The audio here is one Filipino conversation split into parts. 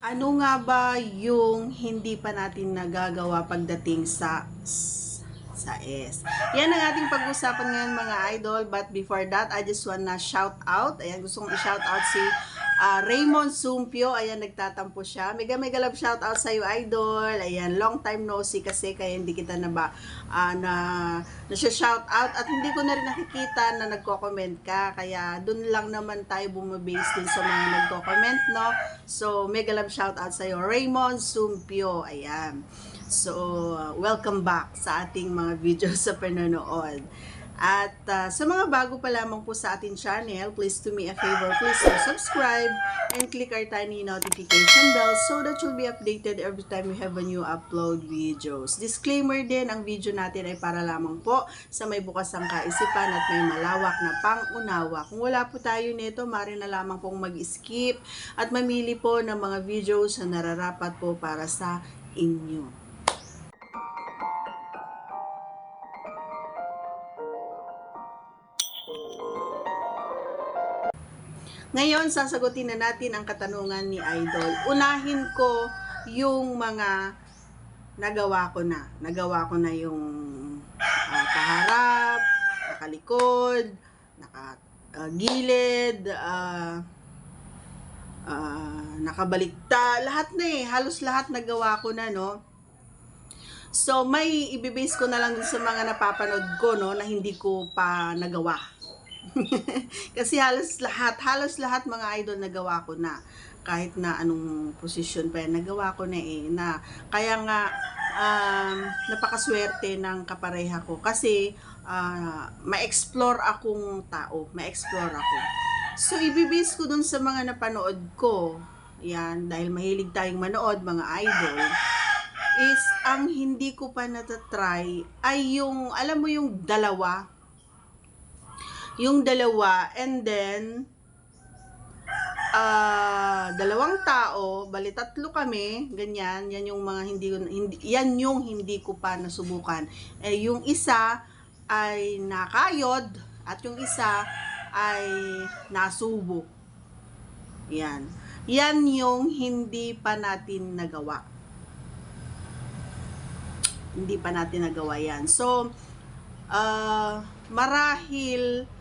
Ano nga ba yung hindi pa natin nagagawa pagdating sa S? Yan ang ating pag-usapan ngayon mga idol. But before that, I just wanna shout out. Ayan, gusto kong i-shout out si Raymond Sumpio. Ayan, nagtatampo siya. Mega mega love shout out sa iyo idol. Ayan, long time no see kasi kaya hindi kita na ba na siya shout out at hindi ko na rin nakikita na nagko-comment ka. Kaya dun lang naman tayo bumabase din sa mga nagko-comment, no? So, mega love shout out sa iyo Raymond Sumpio. Ayan. So, welcome back sa ating mga videos sa panonood. At sa mga bago pa lamang po sa ating channel, please do me a favor, please subscribe and click our tiny notification bell so that you'll be updated every time we have a new upload videos. Disclaimer din, ang video natin ay para lamang po sa may bukas ang kaisipan at may malawak na pang-unawa. Kung wala po tayo nito, maaari na lamang pong mag-skip at mamili po ng mga videos na nararapat po para sa inyo. Ngayon, sasagutin na natin ang katanungan ni Idol. Unahin ko yung mga nagawa ko na. Nagawa ko na yung kaharap, nakalikod, nakagilid, nakabalikta. Lahat na eh. Halos lahat nagawa ko na, no? So, may ibibase ko na lang din sa mga napapanood ko, no, na hindi ko pa nagawa. Kasi halos lahat mga idol nagawa ko na. Kahit na anong posisyon pa yan, nagawa ko na eh. Kaya nga, napakaswerte ng kapareha ko. Kasi, ma-explore akong tao. Ma-explore ako. So, ibibis ko dun sa mga napanood ko. Yan, dahil mahilig tayong manood, mga idol. Is, ang hindi ko pa natatry ay yung, alam mo yung dalawa, and then dalawang tao, bali tatlo kami, ganyan, yan yung mga hindi ko pa nasubukan. Yung isa ay nakayod at yung isa ay nasubo. Yan. Yan yung hindi pa natin nagawa. Hindi pa natin nagawa yan. So, marahil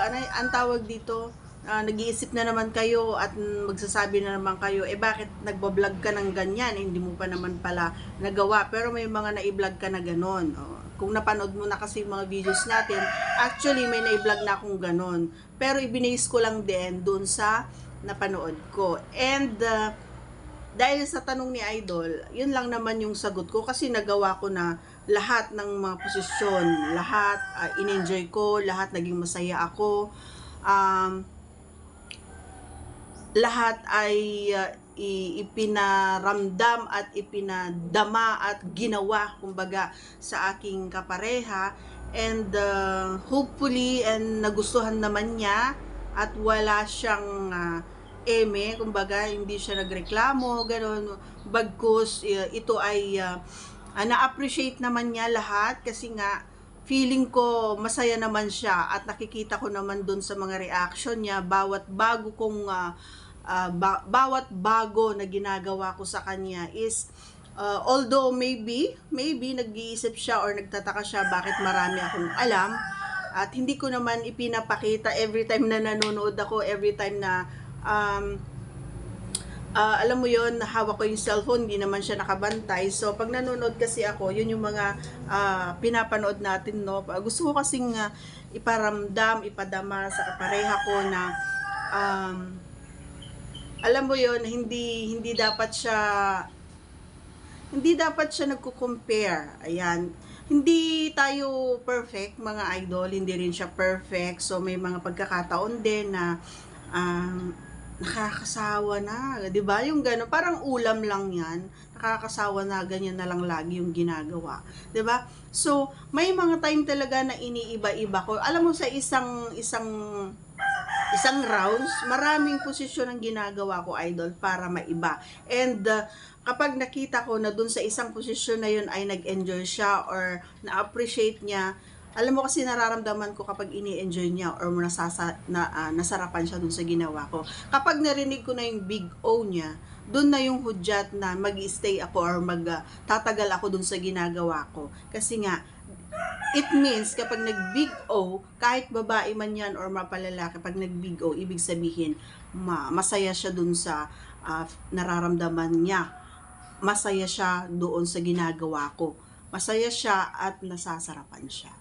ang tawag dito, nag-iisip na naman kayo at magsasabi na naman kayo, bakit nagbablog ka ng ganyan? Hindi mo pa naman pala nagawa. Pero may mga na-vlog ka na ganon. Kung napanood mo na kasi mga videos natin, actually may na-vlog na akong ganon. Pero ibinase ko lang din dun sa napanood ko. And dahil sa tanong ni Idol, yun lang naman yung sagot ko kasi nagawa ko na lahat ng mga posisyon, lahat in-enjoy ko, lahat naging masaya ako. Lahat ay ipinaramdam at ipinadama at ginawa kumbaga sa aking kapareha, and hopefully and nagustuhan naman niya at wala siyang kumbaga hindi siya nagreklamo, gano'n. Bagkus ito ay na-appreciate naman niya lahat kasi nga feeling ko masaya naman siya at nakikita ko naman dun sa mga reaction niya bawat bago na ginagawa ko sa kanya is although maybe nag-iisip siya or nagtataka siya bakit marami akong alam at hindi ko naman ipinapakita every time na nanonood ako, every time na alam mo yon, hawak ko yung cellphone, hindi naman siya nakabantay. So, pag nanonood kasi ako, yun yung mga pinapanood natin, no? Gusto ko kasing iparamdam, ipadama sa kapareha ko na alam mo yon, hindi dapat siya nagko-compare. Ayan. Hindi tayo perfect, mga idol. Hindi rin siya perfect. So, may mga pagkakataon din na nakakasawa na, 'di ba? Yung gano'n, parang ulam lang 'yan. Nakakasawa na, ganyan na lang lagi yung ginagawa, 'di ba? So, may mga time talaga na iniiba-iba ko. Alam mo sa isang rounds, maraming posisyon ang ginagawa ko, idol, para maiba. And kapag nakita ko na dun sa isang posisyon na yun ay nag-enjoy siya or na-appreciate niya, Alam mo kasi nararamdaman ko kapag ini-enjoy niya or nasarapan siya dun sa ginawa ko. Kapag narinig ko na yung big O niya, dun na yung hudyat na mag-stay ako or tatagal ako dun sa ginagawa ko. Kasi nga, it means kapag nag-big O, kahit babae man yan or mapalalaki, pag nag-big O, ibig sabihin, masaya siya dun sa nararamdaman niya. Masaya siya doon sa ginagawa ko. Masaya siya at nasasarapan siya.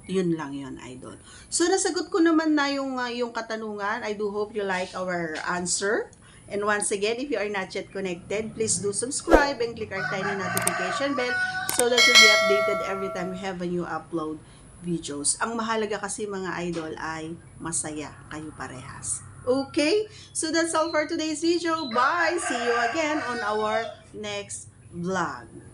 Yun lang yun, idol. So, nasagot ko naman na yung katanungan. I do hope you like our answer. And once again, if you are not yet connected, please do subscribe and click our tiny notification bell so that you'll be updated every time we have a new upload videos. Ang mahalaga kasi mga idol ay masaya kayo parehas. Okay? So that's all for today's video. Bye! See you again on our next vlog.